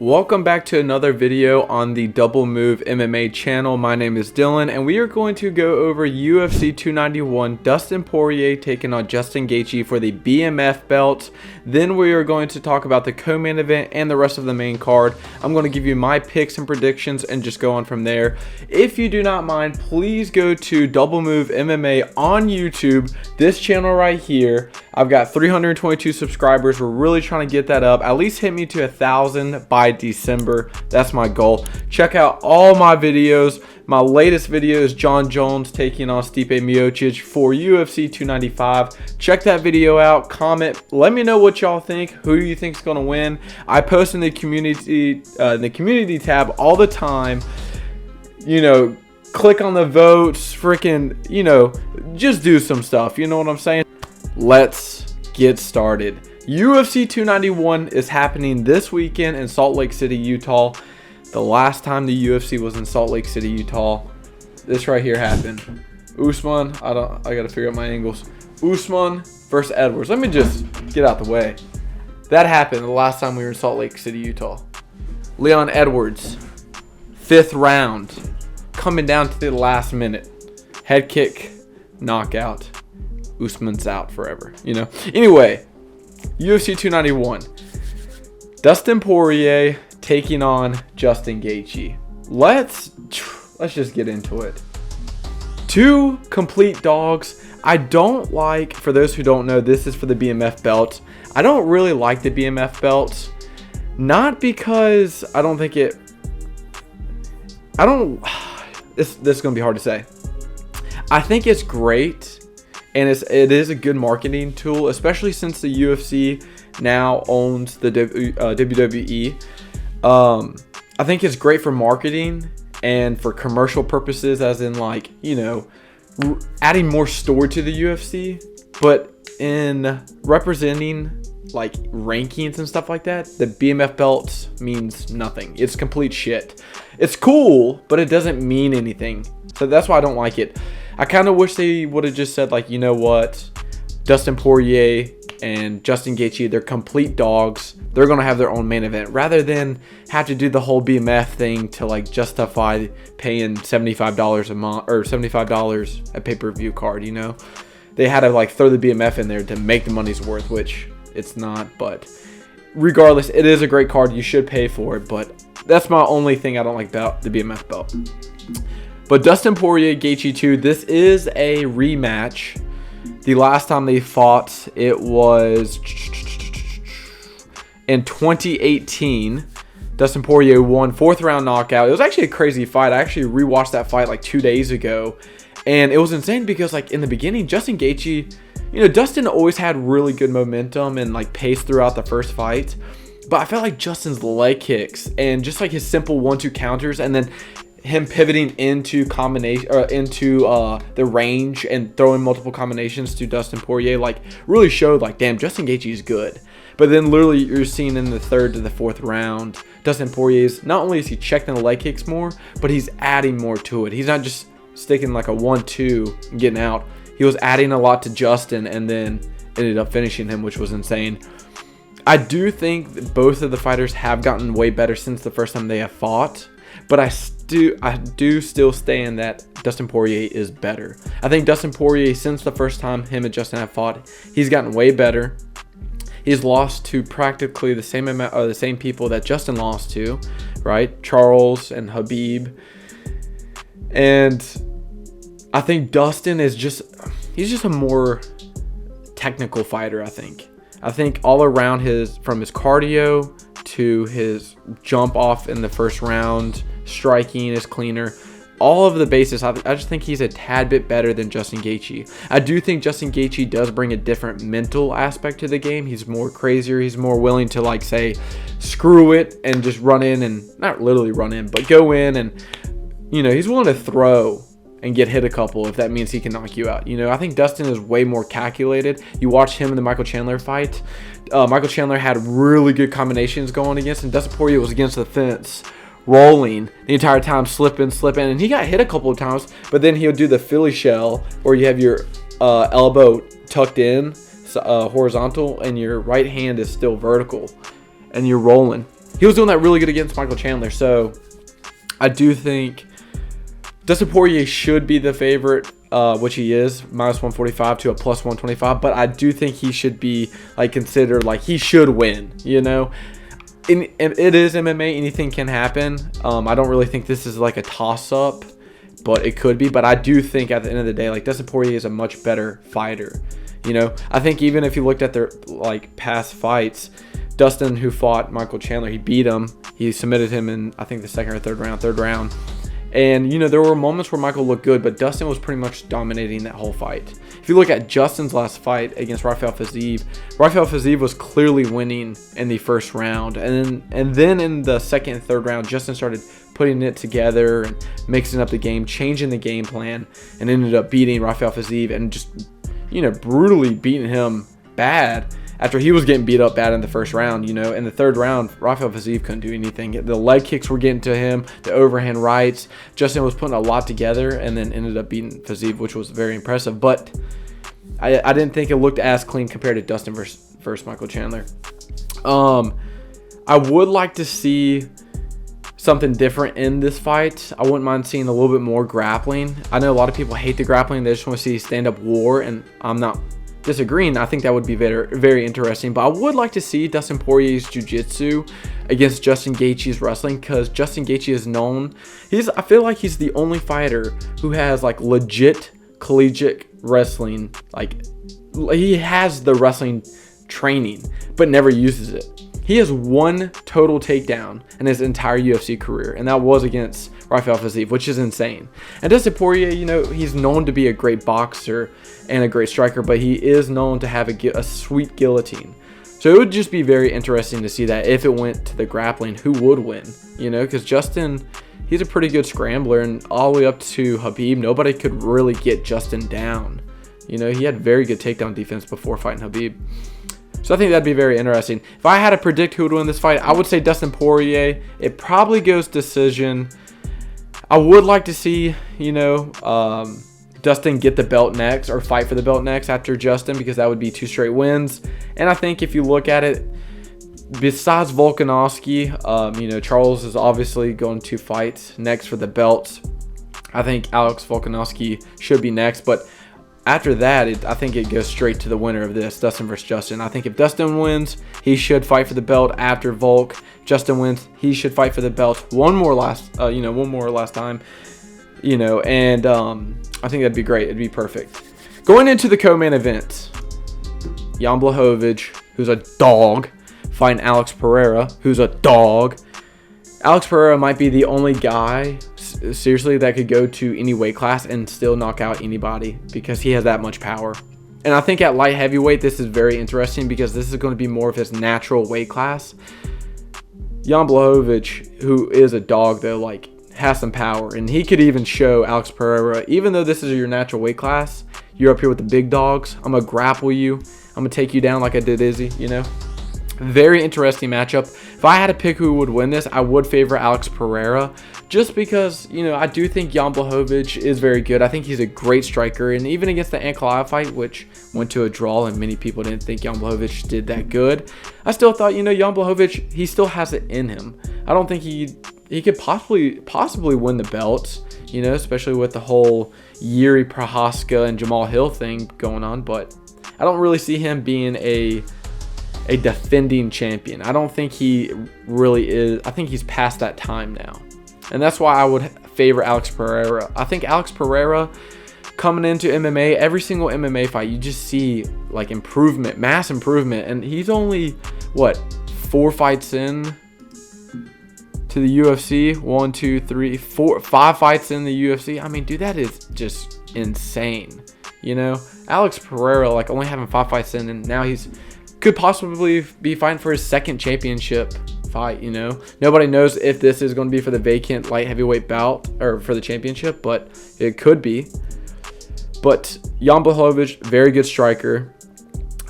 Welcome back to another video on the Double Move MMA channel. My name is Dylan and we are going to go over UFC 291, Dustin Poirier taking on Justin Gaethje for the BMF belt. Then we are going to talk about the co-main event and the rest of the main card. I'm going to give you my picks and predictions and just go on from there. If you do not mind, please go to Double Move MMA on YouTube, this channel right here. I've got 322 subscribers. We're really trying to get that up. At least hit me to 1,000 by December. That's my goal. Check out all my videos. My latest video is John Jones taking on Stipe Miocic for UFC 295. Check that video out. Comment. Let me know what y'all think. Who do you think is going to win? I post in the community tab all the time. You know, click on the votes. Freaking, you know, just do some stuff. You know what I'm saying? Let's get started. UFC 291 is happening this weekend in Salt Lake City, Utah. The last time the UFC was in Salt Lake City, Utah, this right here happened. Usman, I gotta figure out my angles. Usman versus Edwards. Let me just get out the way. That happened the last time we were in Salt Lake City, Utah. Leon Edwards, 5th round, coming down to the last minute. Head kick, knockout. Usman's out forever, you know. Anyway, UFC 291. Dustin Poirier taking on Justin Gaethje. Let's just get into it. Two complete dogs. I don't like, for those who don't know, this is for the BMF belt. I don't really like the BMF belt. Not because I don't think it... This is going to be hard to say. I think it's great. And it is a good marketing tool, especially since the UFC now owns the WWE. I think it's great for marketing and for commercial purposes, as in, like, you know, adding more story to the UFC. But in representing, like, rankings and stuff like that, the BMF belt means nothing. It's complete shit. It's cool, but it doesn't mean anything. So that's why I don't like it. I kind of wish they would have just said, like, you know what, Dustin Poirier and Justin Gaethje, they're complete dogs. They're going to have their own main event rather than have to do the whole BMF thing to, like, justify paying $75 a month or $75 a pay-per-view card, you know. They had to, like, throw the BMF in there to make the money's worth, which it's not. But regardless, it is a great card. You should pay for it. But that's my only thing I don't like about the BMF belt. But Dustin Poirier, Gaethje 2, this is a rematch. The last time they fought, it was in 2018. Dustin Poirier won 4th round knockout. It was actually a crazy fight. I actually rewatched that fight like 2 days ago. And it was insane because, like, in the beginning, Justin Gaethje, you know, Dustin always had really good momentum and, like, pace throughout the first fight. But I felt like Justin's leg kicks and just, like, his simple 1-2 counters and then him pivoting into combination or into the range and throwing multiple combinations to Dustin Poirier, like, really showed, like, damn, Justin Gaethje is good. But then literally you're seeing in the 3rd to the 4th round, Dustin Poirier's, not only is he checking the leg kicks more, but he's adding more to it. He's not just sticking like a 1-2 and getting out. He was adding a lot to Justin and then ended up finishing him, which was insane. I do think that both of the fighters have gotten way better since the first time they have fought, but I do still stand that Dustin Poirier is better. I think Dustin Poirier, since the first time him and Justin have fought, he's gotten way better. He's lost to practically the same amount, or the same people that Justin lost to, right? Charles and Khabib. And I think Dustin is he's just a more technical fighter, I think. I think all around from his cardio to his jump off in the first round, striking is cleaner. All of the bases, I just think he's a tad bit better than Justin Gaethje. I do think Justin Gaethje does bring a different mental aspect to the game. He's more crazier. He's more willing to, like, say, screw it and just run in, and not literally run in, but go in and, you know, he's willing to throw and get hit a couple if that means he can knock you out. You know, I think Dustin is way more calculated. You watch him in the Michael Chandler fight. Michael Chandler had really good combinations going against him. Dustin Poirier was against the fence, rolling the entire time, slipping, and he got hit a couple of times, but then he'll do the Philly shell where you have your elbow tucked in horizontal and your right hand is still vertical and you're rolling. he was doing that really good against Michael Chandler. So I do think Dustin Poirier should be the favorite, which he is, -145 to a +125. But I do think he should be like considered like he should win. You know, it is MMA. Anything can happen. I don't really think this is like a toss-up, but it could be. But I do think at the end of the day, like Dustin Poirier is a much better fighter. You know, I think even if you looked at their like past fights, Dustin, who fought Michael Chandler, he beat him. He submitted him in, I think, the second or third round. And, you know, there were moments where Michael looked good, but Dustin was pretty much dominating that whole fight. If you look at Justin's last fight against Rafael Fiziev was clearly winning in the first round. And then in the second and third round, Justin started putting it together and mixing up the game, changing the game plan, and ended up beating Rafael Fiziev and just, you know, brutally beating him bad. After he was getting beat up bad in the first round, you know, in the third round, Rafael Fiziev couldn't do anything. The leg kicks were getting to him, the overhand rights. Justin was putting a lot together and then ended up beating Fiziev, which was very impressive. But I didn't think it looked as clean compared to Dustin versus Michael Chandler. I would like to see something different in this fight. I wouldn't mind seeing a little bit more grappling. I know a lot of people hate the grappling. They just want to see stand-up war, and I'm not disagreeing. I think that would be very, very interesting. But I would like to see Dustin Poirier's jiu-jitsu against Justin Gaethje's wrestling, because Justin Gaethje is known. I feel like he's the only fighter who has like legit collegiate wrestling. Like he has the wrestling training, but never uses it. He has one total takedown in his entire UFC career, and that was against Rafael Fiziev, which is insane. And Dustin Poirier, you know, he's known to be a great boxer and a great striker, but he is known to have a sweet guillotine. So it would just be very interesting to see that if it went to the grappling, who would win, you know, because Justin, he's a pretty good scrambler, and all the way up to Khabib, nobody could really get Justin down. You know, he had very good takedown defense before fighting Khabib. So I think that'd be very interesting. If I had to predict who would win this fight, I would say Dustin Poirier. It probably goes decision. I would like to see, you know, Dustin get the belt next, or fight for the belt next after Justin, because that would be 2 straight wins. And I think if you look at it, besides Volkanovski, you know, Charles is obviously going to fight next for the belt. I think Alex Volkanovski should be next, but after that, I think it goes straight to the winner of this, Dustin versus Justin. I think if Dustin wins, he should fight for the belt after Volk. Justin wins, he should fight for the belt one more last time, you know, and I think that'd be great. It'd be perfect. Going into the co-main event, Jan Blachowicz, who's a dog, fighting Alex Pereira, who's a dog. Alex Pereira might be the only guy, seriously, that could go to any weight class and still knock out anybody, because he has that much power. And I think at light heavyweight, this is very interesting, because this is going to be more of his natural weight class. Jan Blachowicz, who is a dog, though, like, has some power, and he could even show Alex Pereira, even though this is your natural weight class, you're up here with the big dogs, I'm gonna grapple you, I'm gonna take you down like I did Izzy, you know. Very interesting matchup. If I had to pick who would win this, I would favor Alex Pereira, just because, you know, I do think Jan Blachowicz is very good. I think he's a great striker, and even against the Ankalaev fight, which went to a draw and many people didn't think Jan Blachowicz did that good, I still thought, you know, Jan Blachowicz, he still has it in him. I don't think he could possibly win the belt, you know, especially with the whole Yuri Prohaska and Jamal Hill thing going on, but I don't really see him being a defending champion. I don't think he really is. I think he's past that time now. And that's why I would favor Alex Pereira. I think Alex Pereira, coming into MMA, every single MMA fight, you just see like improvement, mass improvement. And he's only, what, 4 fights in to the UFC? 1, 2, 3, 4, 5 fights in the UFC. I mean, dude, that is just insane. You know, Alex Pereira, like, only having 5 fights in, and now he's could possibly be fighting for his second championship fight. You know, nobody knows if this is going to be for the vacant light heavyweight bout or for the championship, but it could be. But Jan Blachowicz, very good striker.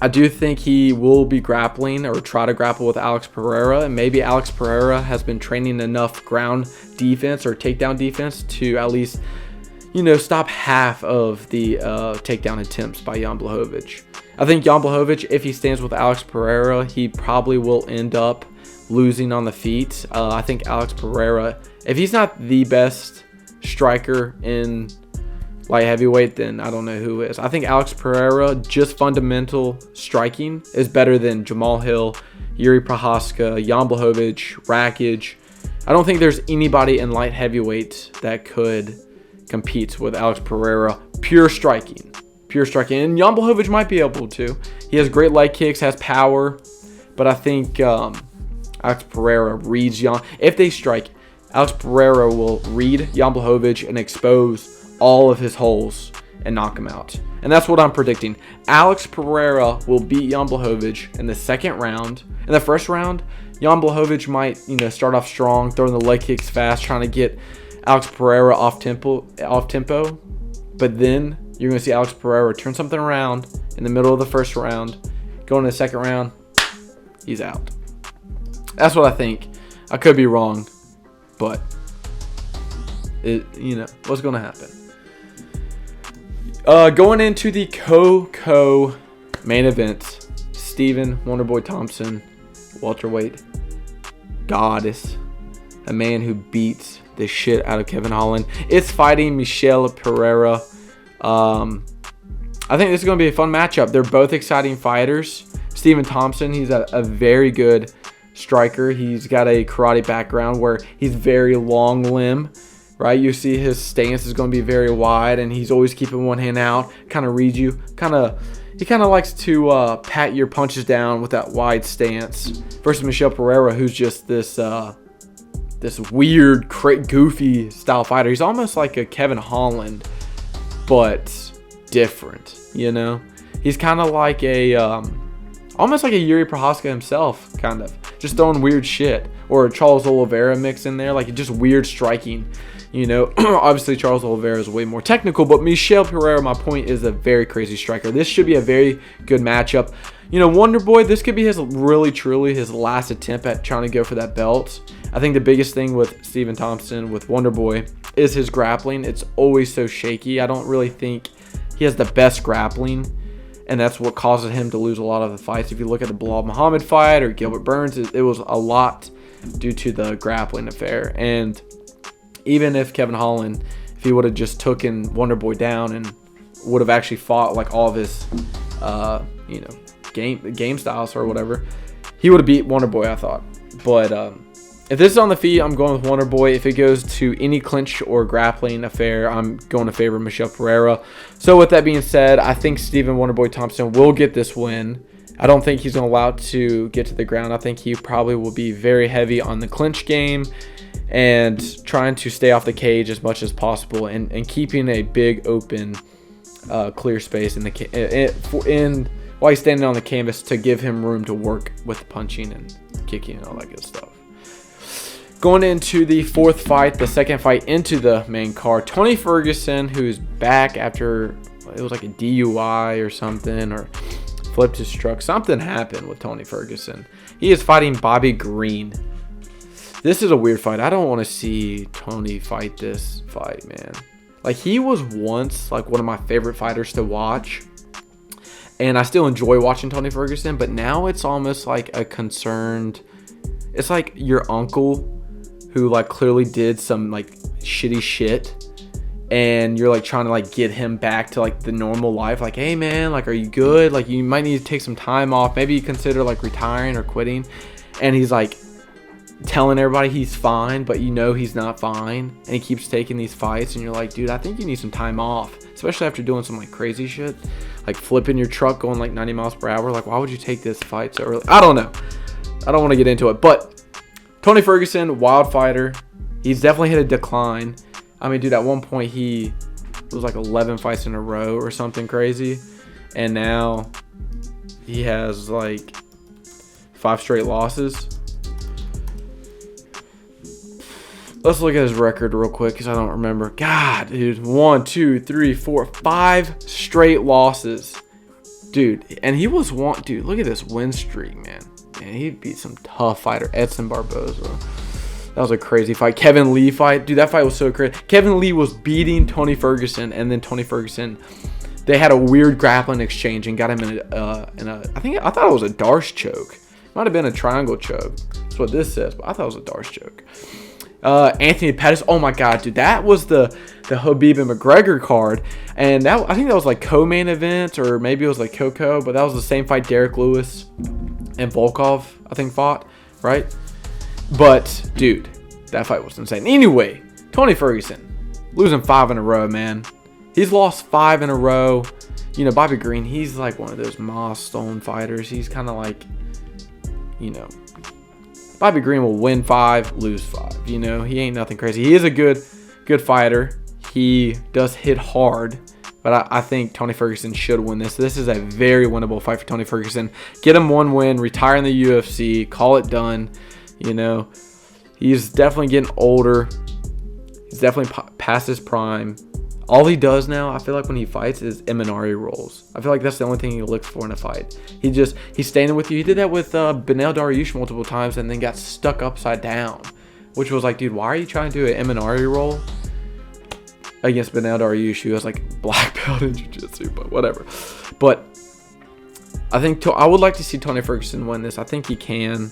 I do think he will be grappling or try to grapple with Alex Pereira, and maybe Alex Pereira has been training enough ground defense or takedown defense to at least, you know, stop half of the takedown attempts by Jan Blachowicz. I think Jan Blachowicz, if he stands with Alex Pereira, he probably will end up losing on the feet. I think Alex Pereira, if he's not the best striker in light heavyweight, then I don't know who is. I think Alex Pereira, just fundamental striking, is better than Jamal Hill, Yuri Prochazka, Jan Blachowicz, Rakic. I don't think there's anybody in light heavyweight that could compete with Alex Pereira. Pure striking. And Jan Blachowicz might be able to. He has great leg kicks, has power, but I think Alex Pereira reads Jan. If they strike, Alex Pereira will read Jan Blachowicz and expose all of his holes and knock him out. And that's what I'm predicting. Alex Pereira will beat Jan Blachowicz in the second round. In the first round, Jan Blachowicz might, start off strong, throwing the leg kicks fast, trying to get Alex Pereira off tempo. But then you're going to see Alex Pereira turn something around in the middle of the first round. Going to the second round, he's out. That's what I think. I could be wrong, but what's going to happen? Going into the co main event, Stephen Wonderboy Thompson, welterweight goddess, a man who beats the shit out of Kevin Holland. It's fighting Michel Pereira. I think this is going to be a fun matchup. They're both exciting fighters. Stephen Thompson, he's a very good striker. He's got a karate background where he's very long limb. Right, you see his stance is going to be very wide, and he's always keeping one hand out, kind of reads you. He kind of likes to pat your punches down with that wide stance. Versus Michel Pereira, who's just this weird, goofy style fighter. He's almost like a Kevin Holland, but different. He's kind of like almost like a Yuri Prochazka himself, kind of just throwing weird shit, or a Charles Oliveira mix in there, like just weird striking. Obviously Charles Oliveira is way more technical, but Michel Pereira, my point, is a very crazy striker. This should be a very good matchup. Wonderboy, this could be truly his last attempt at trying to go for that belt. I think the biggest thing with Stephen Thompson, with Wonderboy, is his grappling. It's always so shaky. I don't really think he has the best grappling, and that's what causes him to lose a lot of the fights. If you look at the Bilal Muhammad fight or Gilbert Burns, it was a lot due to the grappling affair. And even if Kevin Holland, if he would have just taken Wonderboy down and would have actually fought like all of his, game styles or whatever, he would have beat Wonderboy, I thought. But if this is on the feet, I'm going with Wonderboy. If it goes to any clinch or grappling affair, I'm going to favor Michel Pereira. So with that being said, I think Stephen Wonderboy Thompson will get this win. I don't think he's going to allow it to get to the ground. I think he probably will be very heavy on the clinch game and trying to stay off the cage as much as possible, and keeping a big open clear space while he's standing on the canvas to give him room to work with punching and kicking and all that good stuff. Going into the fourth fight, the second fight into the main card, Tony Ferguson, who's back after it was like a DUI or something, or flipped his truck. Something happened with Tony Ferguson. He is fighting Bobby Green. This is a weird fight. I don't want to see Tony fight this fight, man. Like, he was once like one of my favorite fighters to watch, and I still enjoy watching Tony Ferguson, but now it's almost like a concerned, it's like your uncle who like clearly did some like shitty shit, and you're like trying to like get him back to like the normal life. Like, hey man, like, are you good? Like, you might need to take some time off. Maybe you consider like retiring or quitting. And he's like telling everybody he's fine, but he's not fine, and he keeps taking these fights, and you're like, dude, I think you need some time off, especially after doing some like crazy shit, like flipping your truck going like 90 miles per hour. Like, why would you take this fight so early? I don't know. I don't want to get into it, but Tony Ferguson, wild fighter. He's definitely hit a decline. I mean, dude, at one point he was like 11 fights in a row or something crazy, and now he has like 5 straight losses. Let's look at his record real quick because I don't remember. God, dude. 1, 2, 3, 4, 5 straight losses. Dude, and he was dude, look at this win streak, man. Man, he beat some tough fighter. Edson Barboza. That was a crazy fight. Kevin Lee fight. Dude, that fight was so crazy. Kevin Lee was beating Tony Ferguson, and then Tony Ferguson, they had a weird grappling exchange and got him in a I thought it was a Darce choke. Might have been a triangle choke. That's what this says, but I thought it was a Darce choke. Anthony Pettis. Oh my God, dude, that was the Khabib and McGregor card, and that I think that was like co-main event, or maybe it was like Coco, but that was the same fight Derek Lewis and Volkov I think fought, right? But dude, that fight was insane. Anyway, Tony Ferguson losing 5 in a row, man. He's lost 5 in a row. You know, Bobby Green, he's like one of those milestone fighters. He's kind of like, you know, Bobby Green will win 5, lose 5. You know, he ain't nothing crazy. He is a good fighter. He does hit hard, but I think Tony Ferguson should win this. This is a very winnable fight for Tony Ferguson. Get him 1 win, retire in the UFC, call it done. You know, he's definitely getting older. He's definitely past his prime. All he does now, I feel like when he fights, is Imanari rolls. I feel like that's the only thing he looks for in a fight. He's standing with you. He did that with Beneil Dariush multiple times and then got stuck upside down, which was like, dude, why are you trying to do an Imanari roll against Beneil Dariush, who has like black belt in jiu-jitsu, but whatever. But I would like to see Tony Ferguson win this. I think he can.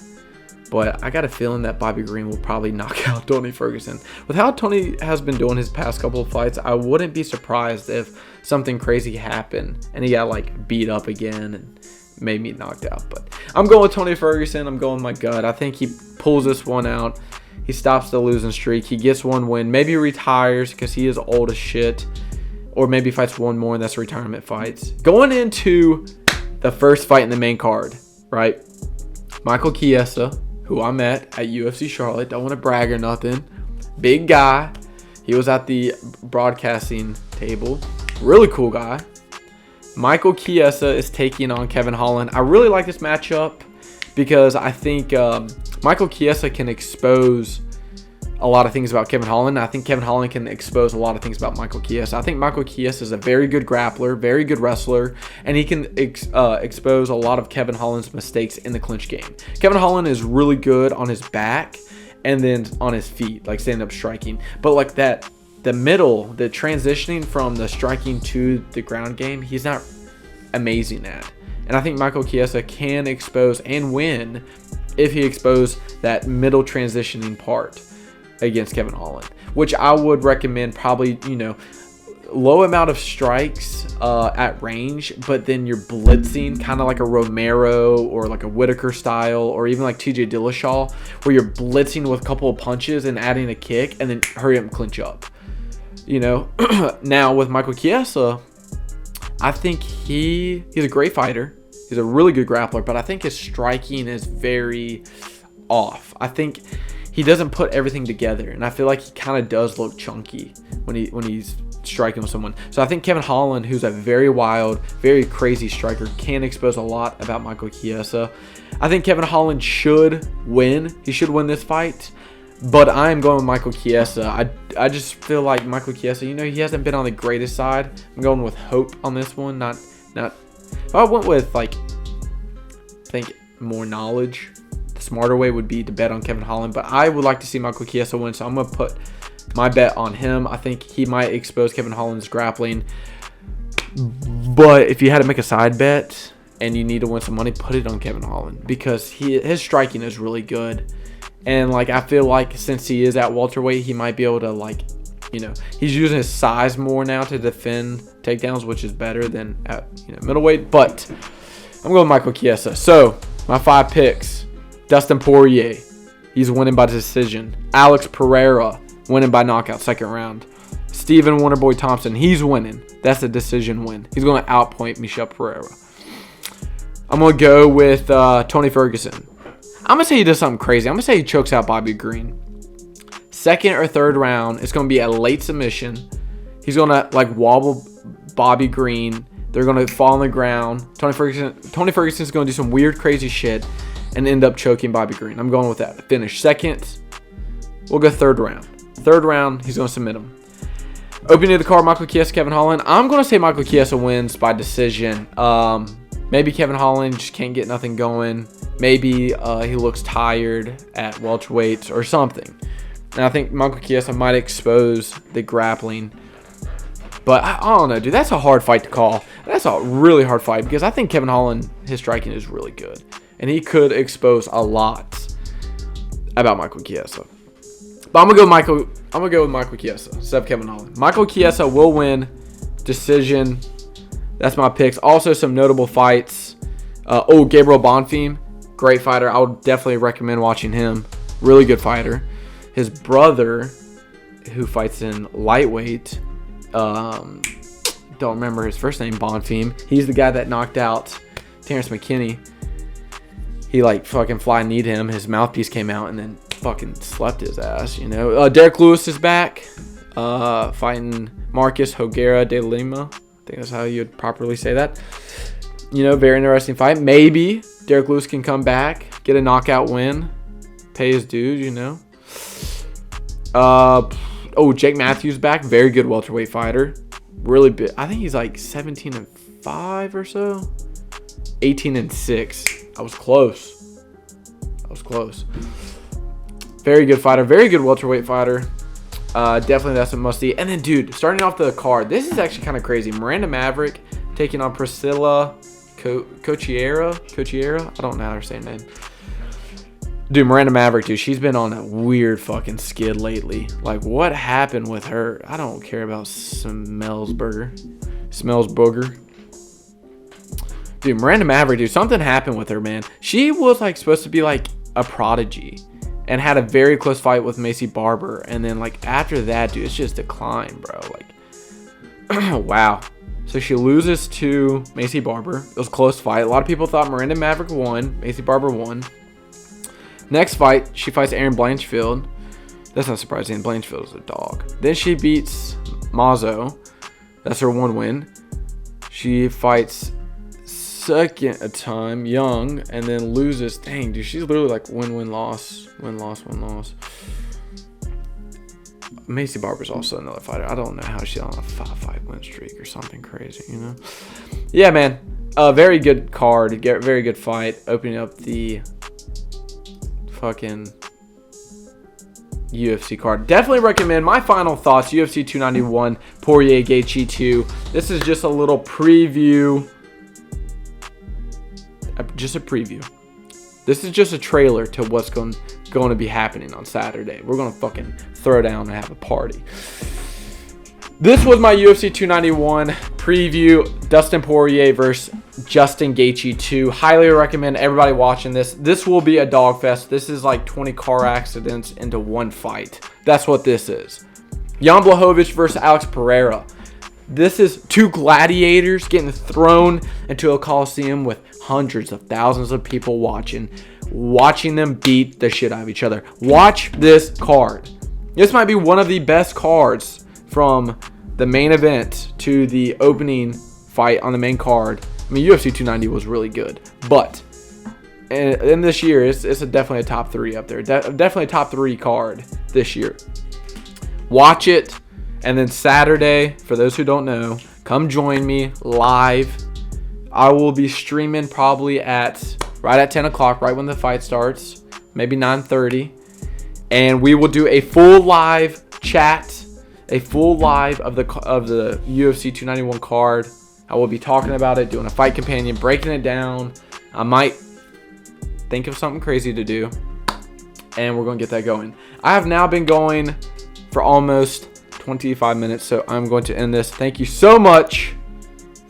But I got a feeling that Bobby Green will probably knock out Tony Ferguson. With how Tony has been doing his past couple of fights, I wouldn't be surprised if something crazy happened and he got like beat up again and made me knocked out. But I'm going with Tony Ferguson. I'm going with my gut. I think he pulls this one out. He stops the losing streak. He gets 1 win. Maybe retires because he is old as shit. Or maybe fights 1 more and that's retirement fights. Going into the first fight in the main card, right? Michael Chiesa, who I met at UFC Charlotte. Don't want to brag or nothing. Big guy. He was at the broadcasting table. Really cool guy. Michael Chiesa is taking on Kevin Holland. I really like this matchup because I think Michael Chiesa can expose a lot of things about Kevin Holland. I think Kevin Holland can expose a lot of things about Michael Chiesa. I think Michael Chiesa is a very good grappler, very good wrestler, and he can expose a lot of Kevin Holland's mistakes in the clinch game. Kevin Holland is really good on his back and then on his feet, like stand-up striking. But like that, the middle, the transitioning from the striking to the ground game, he's not amazing at. And I think Michael Chiesa can expose and win if he exposed that middle transitioning part against Kevin Holland, which I would recommend probably, you know, low amount of strikes at range, but then you're blitzing kind of like a Romero or like a Whitaker style, or even like TJ Dillashaw, where you're blitzing with a couple of punches and adding a kick and then hurry up and clinch up. You know, now with Michael Chiesa, I think he's a great fighter. He's a really good grappler, but I think his striking is very off. I think he doesn't put everything together, and I feel like he kind of does look chunky when he's striking with someone. So I think Kevin Holland, who's a very wild, very crazy striker, can expose a lot about Michael Chiesa. I think Kevin Holland should win. He should win this fight, but I am going with Michael Chiesa. I just feel like Michael Chiesa, you know, he hasn't been on the greatest side. I'm going with hope on this one. Not. If I went with like, I think more knowledge, the smarter way would be to bet on Kevin Holland, but I would like to see Michael Chiesa win, so I'm going to put my bet on him. I think he might expose Kevin Holland's grappling, but if you had to make a side bet and you need to win some money, put it on Kevin Holland, because his striking is really good, and like I feel like since he is at welterweight, he might be able to, like, you know, he's using his size more now to defend takedowns, which is better than at, you know, middleweight. But I'm going with Michael Chiesa. So my 5 picks: Dustin Poirier, he's winning by decision. Alex Pereira, winning by knockout, 2nd round. Stephen Wonderboy Thompson, he's winning. That's a decision win. He's going to outpoint Michel Pereira. I'm going to go with Tony Ferguson. I'm going to say he does something crazy. I'm going to say he chokes out Bobby Green. 2nd or 3rd round, it's going to be a late submission. He's going to like wobble Bobby Green. They're going to fall on the ground. Tony Ferguson's going to do some weird, crazy shit and end up choking Bobby Green. I'm going with that. Finish 2nd. We'll go 3rd round. 3rd round, he's going to submit him. Opening the card, Michael Chiesa, Kevin Holland. I'm going to say Michael Chiesa wins by decision. Maybe Kevin Holland just can't get nothing going. Maybe he looks tired at welterweight or something. And I think Michael Chiesa might expose the grappling. But I don't know, dude. That's a hard fight to call. That's a really hard fight because I think Kevin Holland, his striking is really good. and he could expose a lot about Michael Chiesa. But I'm gonna go with Michael Chiesa instead of Kevin Holland. Michael Chiesa will win decision. That's my picks. Also, some notable fights. Gabriel Bonfim, great fighter. I would definitely recommend watching him. Really good fighter. His brother, who fights in lightweight, don't remember his first name, Bonfim. He's the guy that knocked out Terrence McKinney. He like fucking fly kneed him. His mouthpiece came out and then fucking slept his ass, you know. Derek Lewis is back, fighting Marcus Hoguera de Lima. I think that's how you'd properly say that. You know, very interesting fight. Maybe Derek Lewis can come back, get a knockout win, pay his dues, you know. Jake Matthews back, very good welterweight fighter. Really big. I think he's like 17-5 or so. 18-6. I was close. Very good fighter. Very good welterweight fighter. Definitely that's a must-see. And then, dude, starting off the card, this is actually kind of crazy. Miranda Maverick taking on Priscilla Cochiera. I don't know how to say her name. Dude, Miranda Maverick, dude, she's been on a weird fucking skid lately. Like, what happened with her? I don't care about Smellsburger. Dude, Miranda Maverick, dude, something happened with her, man. She was, like, supposed to be, like, a prodigy and had a very close fight with Macy Barber. And then, like, after that, dude, it's just declined, bro. Like, wow. So she loses to Macy Barber. It was a close fight. A lot of people thought Miranda Maverick won. Macy Barber won. Next fight, she fights Erin Blanchfield. That's not surprising. Blanchfield is a dog. Then she beats Mazo. That's her one win. She fights second time, Young, and then loses. Dang, dude, she's literally like win-loss. Macy Barber's also another fighter. I don't know how she's on a 5-fight win streak or something crazy, you know? Yeah, man. Very good card. Very good fight. Opening up the fucking UFC card. Definitely recommend. My final thoughts, UFC 291, Poirier Gaethje 2. This is just a little preview. Just a preview. This is just a trailer to what's going to be happening on Saturday. We're going to fucking throw down and have a party. This was my UFC 291 preview. Dustin Poirier versus Justin Gaethje 2. Highly recommend everybody watching this. This will be a dog fest. This is like 20 car accidents into one fight. That's what this is. Jan Blachowicz versus Alex Pereira. This is two gladiators getting thrown into a coliseum with hundreds of thousands of people watching them beat the shit out of each other. Watch this card. This might be one of the best cards from the main event to the opening fight on the main card. I mean, UFC 290 was really good, but in this year, it's definitely a top 3 up there. Definitely a top 3 card this year. Watch it, and then Saturday, for those who don't know, come join me live. I will be streaming probably right at 10 o'clock, right when the fight starts, maybe 9:30, and we will do a full live chat, a full live of the UFC 291 card. I will be talking about it, doing a fight companion, breaking it down. I might think of something crazy to do, and we're going to get that going. I have now been going for almost 25 minutes, so I'm going to end this. Thank you so much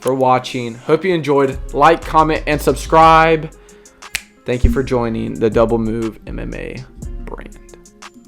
for watching. Hope you enjoyed. Like, comment, and subscribe. Thank you for joining the Double Move MMA